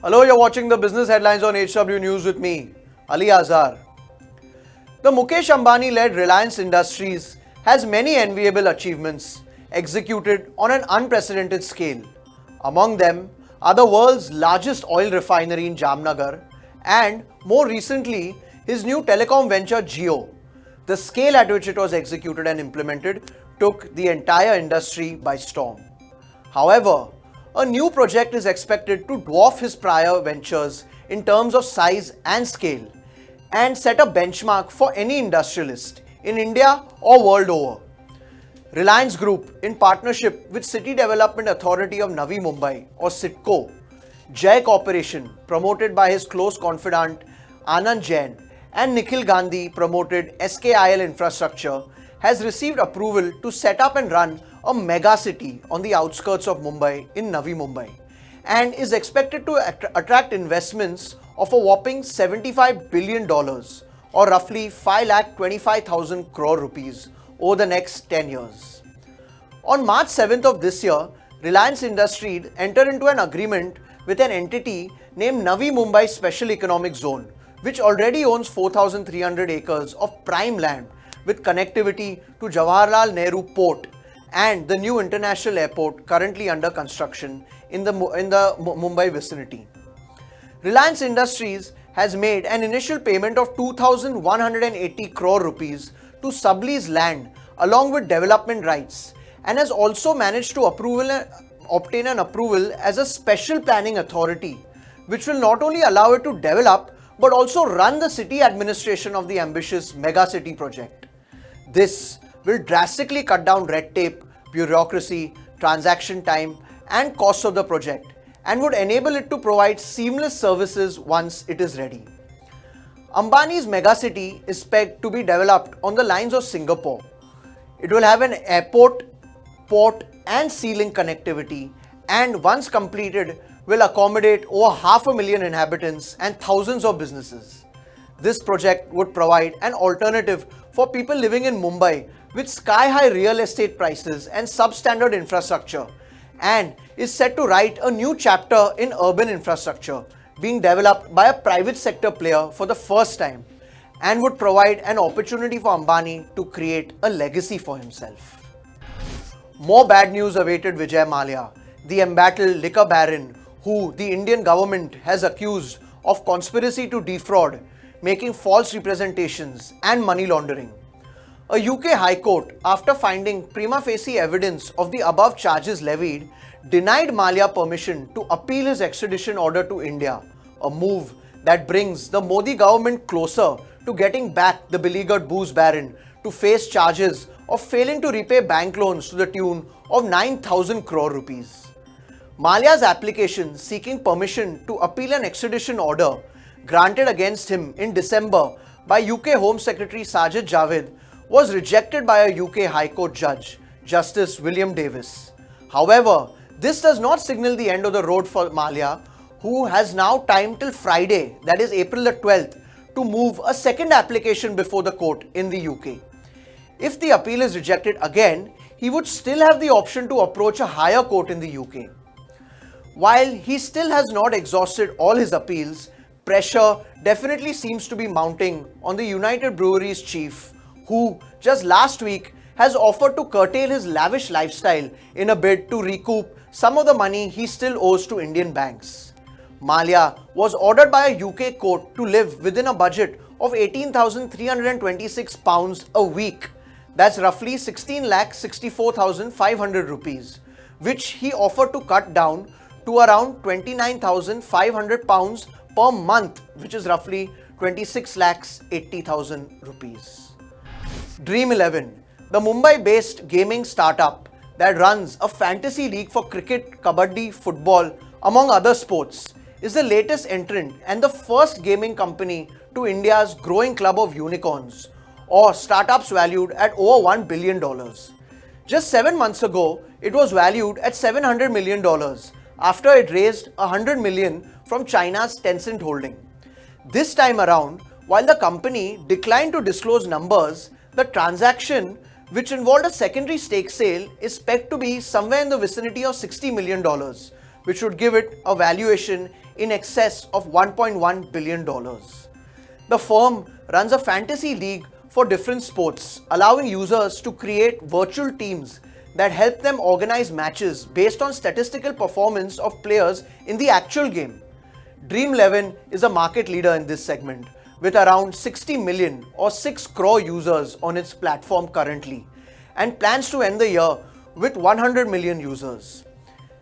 Hello, you're watching the business headlines on HW News with me, Ali Azhar. The Mukesh Ambani led Reliance Industries has many enviable achievements executed on an unprecedented scale. Among them are the world's largest oil refinery in Jamnagar and, more recently, his new telecom venture Jio. The scale at which it was executed and implemented took the entire industry by storm. However, a new project is expected to dwarf his prior ventures in terms of size and scale and set a benchmark for any industrialist in India or world over. Reliance Group, in partnership with City Development Authority of Navi Mumbai or CIDCO, Jai Corporation, promoted by his close confidant Anand Jain, and Nikhil Gandhi promoted SKIL Infrastructure, has received approval to set up and run a mega city on the outskirts of Mumbai in Navi Mumbai and is expected to attract investments of a whopping $75 billion or roughly 5,25,000 crore rupees over the next 10 years. On March 7th of this year, Reliance Industries entered into an agreement with an entity named Navi Mumbai Special Economic Zone, which already owns 4,300 acres of prime land with connectivity to Jawaharlal Nehru Port and the new international airport currently under construction in the Mumbai vicinity. Reliance Industries has made an initial payment of 2,180 crore rupees to sublease land along with development rights and has also managed to obtain an approval as a special planning authority, which will not only allow it to develop but also run the city administration of the ambitious mega city project. This will drastically cut down red tape, bureaucracy, transaction time and costs of the project and would enable it to provide seamless services once it is ready. Ambani's megacity is pegged to be developed on the lines of Singapore. It will have an airport, port and sea link connectivity and once completed will accommodate over 500,000 inhabitants and thousands of businesses. This project would provide an alternative for people living in Mumbai with sky-high real estate prices and substandard infrastructure and is set to write a new chapter in urban infrastructure being developed by a private sector player for the first time and would provide an opportunity for Ambani to create a legacy for himself. More bad news awaited Vijay Mallya, the embattled liquor baron who the Indian government has accused of conspiracy to defraud, making false representations and money laundering. A UK High Court, after finding prima facie evidence of the above charges levied, denied Mallya permission to appeal his extradition order to India, a move that brings the Modi government closer to getting back the beleaguered booze baron to face charges of failing to repay bank loans to the tune of 9,000 crore rupees. Mallya's application seeking permission to appeal an extradition order granted against him in December by UK Home Secretary Sajid Javid was rejected by a UK High Court judge, Justice William Davis. However, this does not signal the end of the road for Mallya, who has now time till Friday, that is April the 12th, to move a second application before the court in the UK. If the appeal is rejected again, he would still have the option to approach a higher court in the UK. While he still has not exhausted all his appeals, pressure definitely seems to be mounting on the United Breweries chief, who just last week has offered to curtail his lavish lifestyle in a bid to recoup some of the money he still owes to Indian banks. Mallya was ordered by a UK court to live within a budget of £18,326 a week, that's roughly 16,64,500 rupees, which he offered to cut down to around £29,500 per month, which is roughly 26,80,000 rupees. Dream 11, the Mumbai-based gaming startup that runs a fantasy league for cricket, kabaddi, football, among other sports, is the latest entrant and the first gaming company to India's growing club of unicorns, or startups valued at over $1 billion. Just 7 months ago, it was valued at $700 million after it raised $100 million from China's Tencent holding. This time around, while the company declined to disclose numbers, the transaction, which involved a secondary stake sale, is pegged to be somewhere in the vicinity of $60 million, which would give it a valuation in excess of $1.1 billion. The firm runs a fantasy league for different sports, allowing users to create virtual teams that help them organize matches based on statistical performance of players in the actual game. Dream11 is a market leader in this segment, with around 60 million or 6 crore users on its platform currently, and plans to end the year with 100 million users.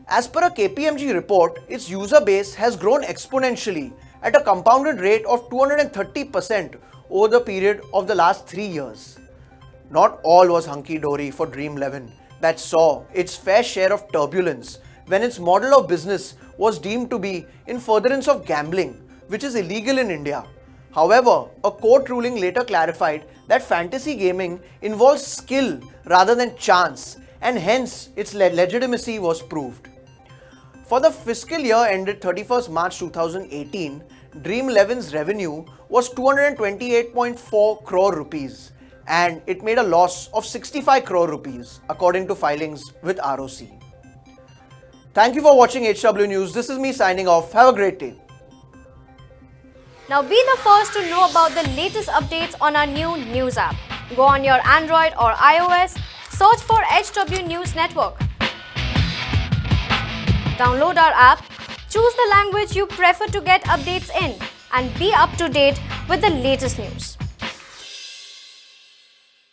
As per a KPMG report, its user base has grown exponentially at a compounded rate of 230% over the period of the last 3 years. Not all was hunky-dory for Dream11, that saw its fair share of turbulence when its model of business was deemed to be in furtherance of gambling, which is illegal in India. However, a court ruling later clarified that fantasy gaming involves skill rather than chance, and hence its legitimacy was proved. For the fiscal year ended 31st March 2018, Dream11's revenue was 228.4 crore rupees and it made a loss of 65 crore rupees according to filings with ROC. Thank you for watching HW News. This is me signing off. Have a great day. Now be the first to know about the latest updates on our new news app. Go on your Android or iOS, search for HW News Network. Download our app, choose the language you prefer to get updates in, and be up to date with the latest news.